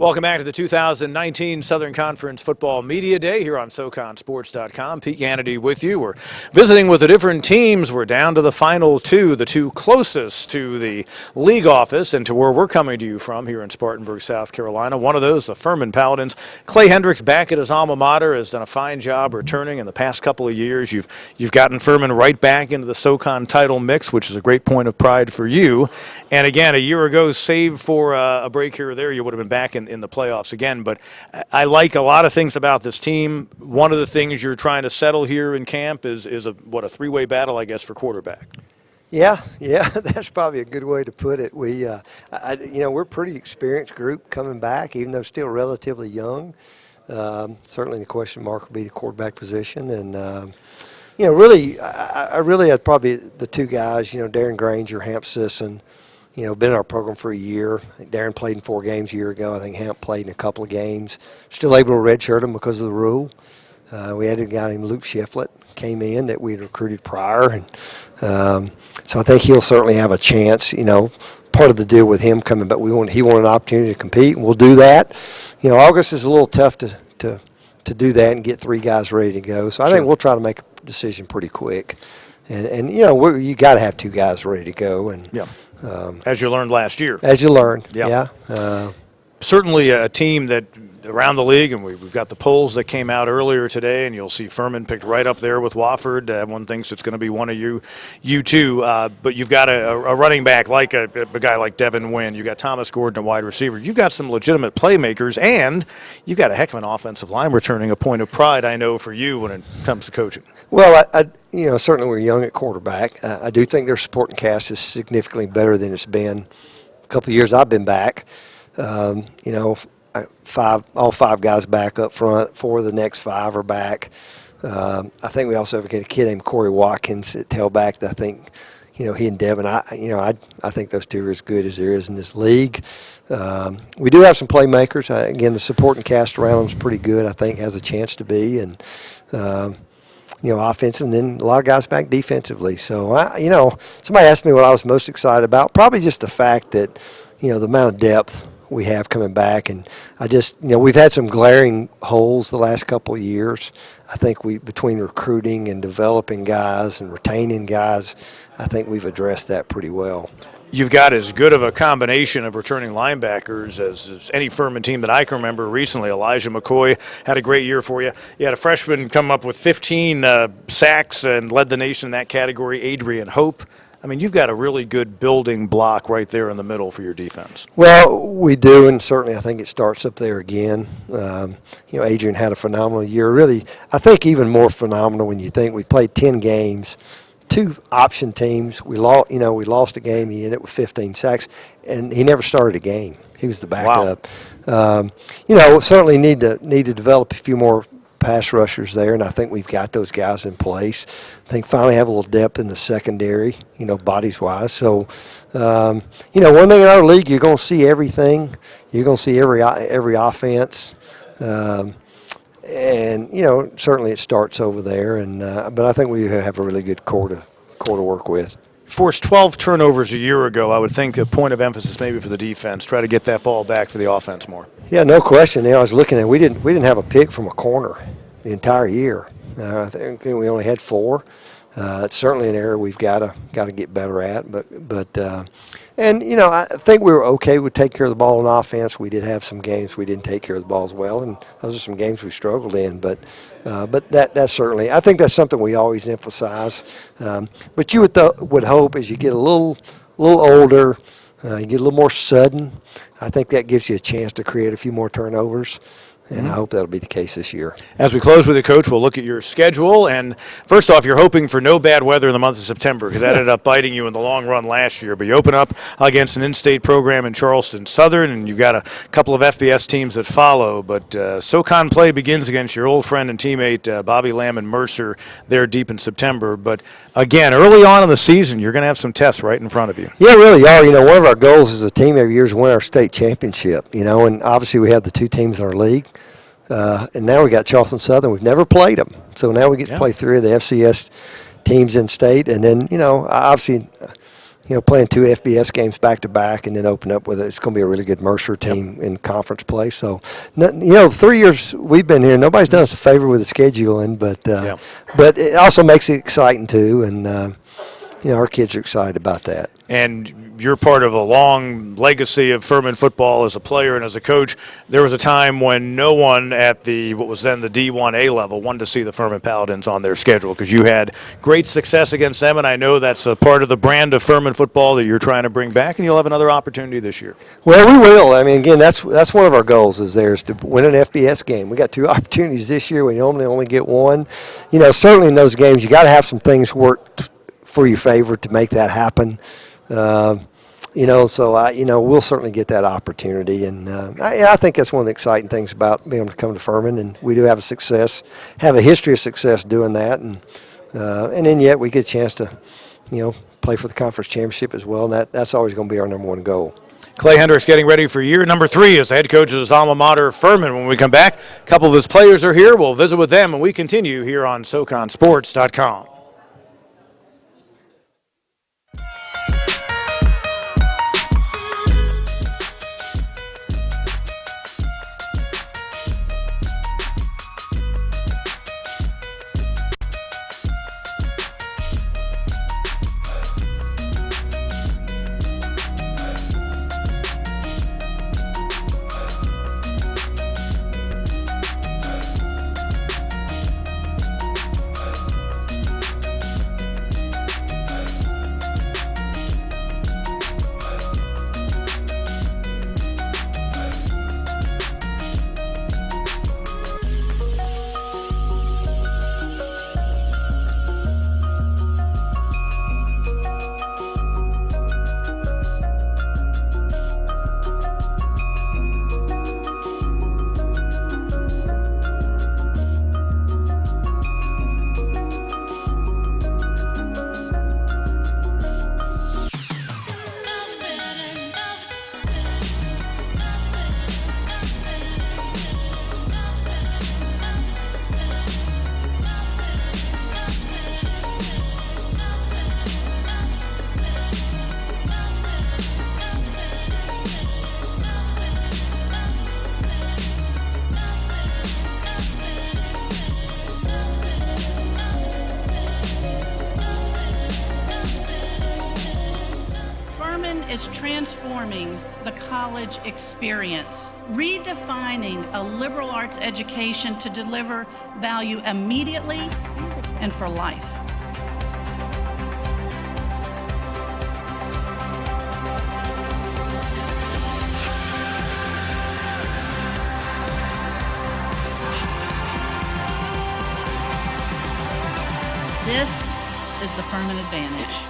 Welcome back to the 2019 Southern Conference Football Media Day here on SoConSports.com. Pete Yanity with you. We're visiting with the different teams. We're down to the final two, the two closest to the league office and to where we're coming to you from here in Spartanburg, South Carolina. One of those, the Furman Paladins. Coach Hendrix back at his alma mater has done a fine job returning in the past couple of years. You've gotten Furman right back into the SoCon title mix, which is a great point of pride for you. And again, a year ago, save for a break here or there, you would have been back in the playoffs again. But I like a lot of things about this team. One of the things you're trying to settle here in camp is a three-way battle, I guess, for quarterback. Yeah, that's probably a good way to put it. We're a pretty experienced group coming back, even though still relatively young. Certainly the question mark would be the quarterback position. And, really, I really had probably the two guys, Darren Granger, Hamp Sisson, been in our program for a year. I think Darren played in 4 games a year ago. I think Hamp played in a couple of games. Still able to redshirt him because of the rule. We had a guy named Luke Shiflett came in that we had recruited prior. And so I think he'll certainly have a chance. Part of the deal with him coming back, he wanted an opportunity to compete, and we'll do that. August is a little tough to do that and get 3 guys ready to go. So I think we'll try to make a decision pretty quick. And you got to have 2 guys ready to go. And as you learned last year. As you learned, certainly a team that around the league, and we've got the polls that came out earlier today, and you'll see Furman picked right up there with Wofford. Everyone thinks it's going to be one of you two. But you've got a running back like a guy like Devin Wynn. You've got Thomas Gordon, a wide receiver. You've got some legitimate playmakers, and you've got a heck of an offensive line returning, a point of pride, I know, for you when it comes to coaching. Well, certainly we're young at quarterback. I do think their supporting cast is significantly better than it's been a couple of years I've been back. All 5 guys back up front. 4 of the next 5 are back. I think we also have a kid named Corey Watkins at tailback that I think, he and Devin, I think those 2 are as good as there is in this league. We do have some playmakers. Again, the supporting cast around them is pretty good. I think has a chance to be. And, offensive, and then a lot of guys back defensively. So, somebody asked me what I was most excited about. Probably just the fact that, the amount of depth we have coming back. And I just, we've had some glaring holes the last couple of years. I think between recruiting and developing guys and retaining guys, I think we've addressed that pretty well. You've got as good of a combination of returning linebackers as any Furman team that I can remember recently. Elijah McKoy had a great year for you. You had a freshman come up with 15 sacks and led the nation in that category, Adrian Hope. I mean, you've got a really good building block right there in the middle for your defense. Well, we do, and certainly I think it starts up there again. Adrian had a phenomenal year. Really, I think even more phenomenal when you think we played 10 games, 2 option teams. We lost a game. He ended up with 15 sacks, and he never started a game. He was the backup. Wow. Certainly need to develop a few more pass rushers there, and I think we've got those guys in place. I think finally have a little depth in the secondary, bodies-wise. So, one thing in our league, you're going to see everything. You're going to see every offense. And, certainly it starts over there. And but I think we have a really good core to work with. Forced 12 turnovers a year ago. I would think a point of emphasis maybe for the defense. Try to get that ball back for the offense more. Yeah, no question. I was looking at we didn't have a pick from a corner the entire year. I think we only had 4. It's certainly an area we've got to get better at. But I think we were okay with taking care of the ball on offense. We did have some games we didn't take care of the ball as well, and those are some games we struggled in. But that's certainly, I think that's something we always emphasize. But you would hope as you get a little older, you get a little more sudden. I think that gives you a chance to create a few more turnovers. And I hope that'll be the case this year. As we close with you, Coach, we'll look at your schedule. And first off, you're hoping for no bad weather in the month of September because that ended up biting you in the long run last year. But you open up against an in-state program in Charleston Southern, and you've got a couple of FBS teams that follow. But SoCon play begins against your old friend and teammate Bobby Lamb and Mercer there deep in September. But, again, early on in the season, you're going to have some tests right in front of you. Yeah, really are. One of our goals as a team every year is to win our state championship, and obviously we have the 2 teams in our league. And now we got Charleston Southern. We've never played them. So now we get to play 3 of the FCS teams in state. And then, obviously playing 2 FBS games back-to-back and then open up with it's going to be a really good Mercer team in conference play. So, 3 years we've been here, nobody's done us a favor with the scheduling, but it also makes it exciting too, and our kids are excited about that. And you're part of a long legacy of Furman football as a player and as a coach. There was a time when no one at what was then the D1A level wanted to see the Furman Paladins on their schedule because you had great success against them, and I know that's a part of the brand of Furman football that you're trying to bring back, and you'll have another opportunity this year. Well, we will. I mean, again, that's one of our goals is to win an FBS game. We got 2 opportunities this year. We normally only get 1. Certainly in those games you got to have some things worked for your favor to make that happen. So we'll certainly get that opportunity, and I think that's one of the exciting things about being able to come to Furman, and we do have a history of success doing that, and then yet we get a chance to, play for the conference championship as well, and that's always going to be our number 1 goal. Clay Hendrix getting ready for year number 3 as the head coach of his alma mater, Furman. When we come back, a couple of his players are here. We'll visit with them, and we continue here on SoConSports.com. is transforming the college experience, redefining a liberal arts education to deliver value immediately and for life. This is the Furman advantage.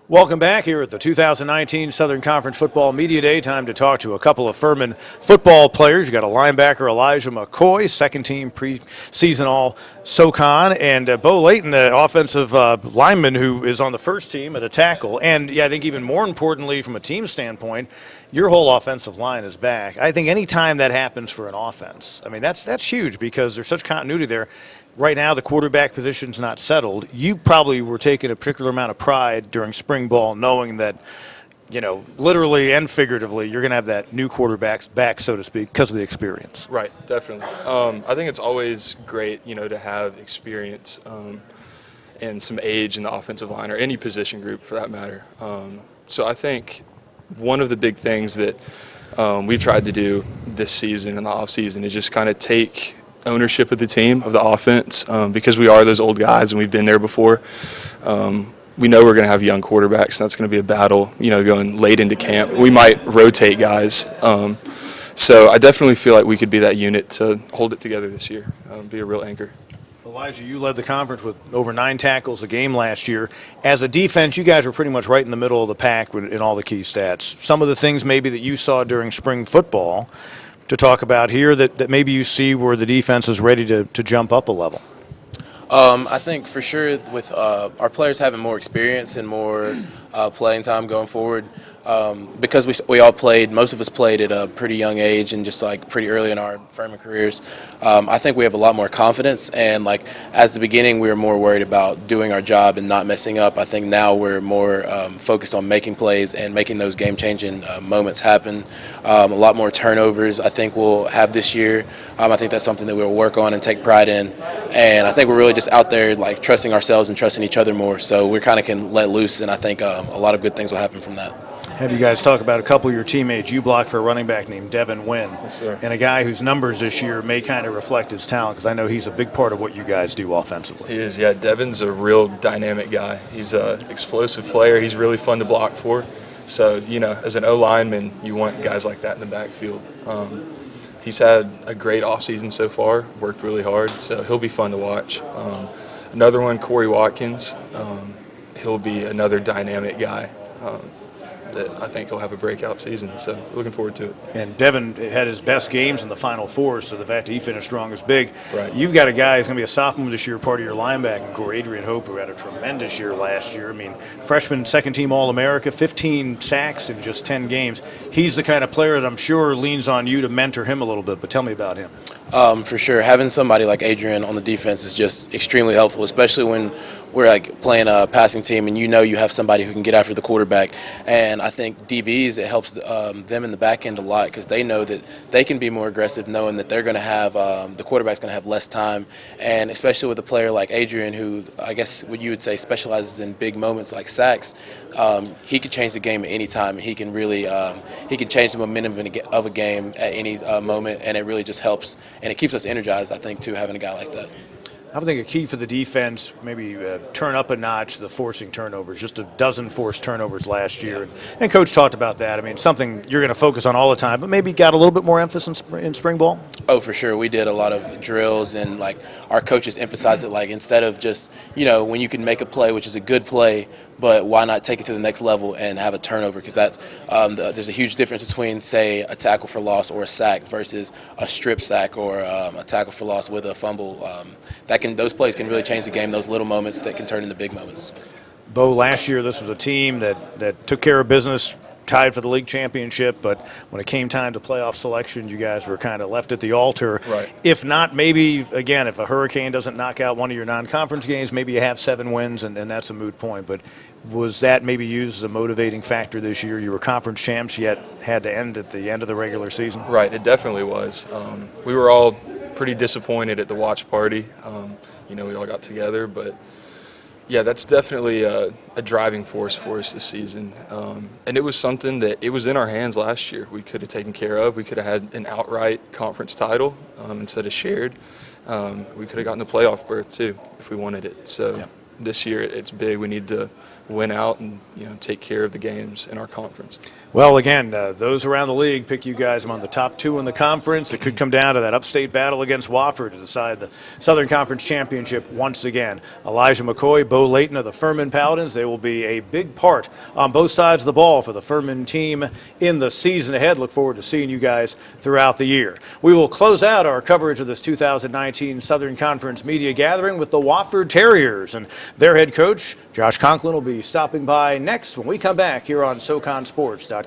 Welcome back here at the 2019 Southern Conference Football Media Day. Time to talk to a couple of Furman football players. You got a linebacker, Elijah McKoy, second-team preseason All-SoCon, and Bo Layton, the offensive lineman who is on the first team at a tackle. And, yeah, I think even more importantly from a team standpoint, your whole offensive line is back. I think any time that happens for an offense, I mean, that's huge because there's such continuity there. Right now, the quarterback position's not settled. You probably were taking a particular amount of pride during spring ball knowing that, you know, literally and figuratively, you're going to have that new quarterback back, so to speak, because of the experience. Right, definitely. I think it's always great, you know, to have experience and some age in the offensive line or any position group for that matter. So I think one of the big things that we've tried to do this season and the offseason is just kind of take ownership of the team, of the offense, because we are those old guys and we've been there before. We know we're going to have young quarterbacks, and that's going to be a battle, you know, going late into camp. We might rotate guys. So I definitely feel like we could be that unit to hold it together this year, be a real anchor. Elijah, you led the conference with over 9 tackles a game last year. As a defense, you guys were pretty much right in the middle of the pack in all the key stats. Some of the things maybe that you saw during spring football to talk about here that maybe you see where the defense is ready to jump up a level? I think for sure with our players having more experience and more playing time going forward, because we all played, most of us played at a pretty young age and just like pretty early in our Furman careers. I think we have a lot more confidence, and like as the beginning we were more worried about doing our job and not messing up. I think now we're more focused on making plays and making those game-changing moments happen. A lot more turnovers I think we'll have this year. I think that's something that we'll work on and take pride in, and I think we're really just out there like trusting ourselves and trusting each other more, so we kind of can let loose, and I think a lot of good things will happen from that. Have you guys talk about a couple of your teammates? You blocked for a running back named Devin Wynn. Yes, sir. And a guy whose numbers this year may kind of reflect his talent, because I know he's a big part of what you guys do offensively. He is, yeah. Devin's a real dynamic guy. He's an explosive player. He's really fun to block for. So, you know, as an O-lineman, you want guys like that in the backfield. He's had a great offseason so far, worked really hard, so he'll be fun to watch. Another one, Corey Watkins. He'll be another dynamic guy. That I think he'll have a breakout season, so looking forward to it. And Devin had his best games in the Final Four, so the fact that he finished strong is big. Right. You've got a guy who's going to be a sophomore this year, part of your linebacking core, Adrian Hope, who had a tremendous year last year. I mean, freshman, second-team All-America, 15 sacks in just 10 games. He's the kind of player that I'm sure leans on you to mentor him a little bit, but tell me about him. For sure, having somebody like Adrian on the defense is just extremely helpful, especially when we're like playing a passing team and you know you have somebody who can get after the quarterback. And I think DBs, it helps them in the back end a lot, because they know that they can be more aggressive, knowing that they're going to have the quarterback's going to have less time. And especially with a player like Adrian, who I guess what you would say specializes in big moments like sacks, he can change the game at any time. He can really he can change the momentum of a game at any moment, and it really just helps. And it keeps us energized, I think, too, having a guy like that. I would think a key for the defense, maybe turn up a notch the forcing turnovers, just a dozen forced turnovers last year. And Coach talked about that. I mean, something you're going to focus on all the time, but maybe got a little bit more emphasis in spring ball? Oh, for sure. We did a lot of drills, and like our coaches emphasized it, like instead of just, you know, when you can make a play, which is a good play, but why not take it to the next level and have a turnover? Because that's there's a huge difference between, say, a tackle for loss or a sack versus a strip sack or a tackle for loss with a fumble. Those plays can really change the game. Those little moments that can turn into big moments. Bo, last year this was a team that took care of business, tied for the league championship, but when it came time to playoff selection, you guys were kind of left at the altar. Right. If not, maybe, again, if a hurricane doesn't knock out one of your non-conference games, maybe you have 7 wins, and that's a moot point. But was that maybe used as a motivating factor this year? You were conference champs, yet had to end at the end of the regular season? Right, it definitely was. We were all pretty disappointed at the watch party. You know, we all got together, but yeah, that's definitely a driving force for us this season. And it was something that it was in our hands last year. We could have taken care of. We could have had an outright conference title instead of shared. We could have gotten the playoff berth too if we wanted it. So this year it's big. We need to win out and, you know, take care of the games in our conference. Well, again, those around the league pick you guys among the top 2 in the conference. It could come down to that upstate battle against Wofford to decide the Southern Conference Championship once again. Elijah McKoy, Bo Layton of the Furman Paladins, they will be a big part on both sides of the ball for the Furman team in the season ahead. Look forward to seeing you guys throughout the year. We will close out our coverage of this 2019 Southern Conference Media Gathering with the Wofford Terriers, and their head coach, Josh Conklin, will be stopping by next when we come back here on SoConSports.com.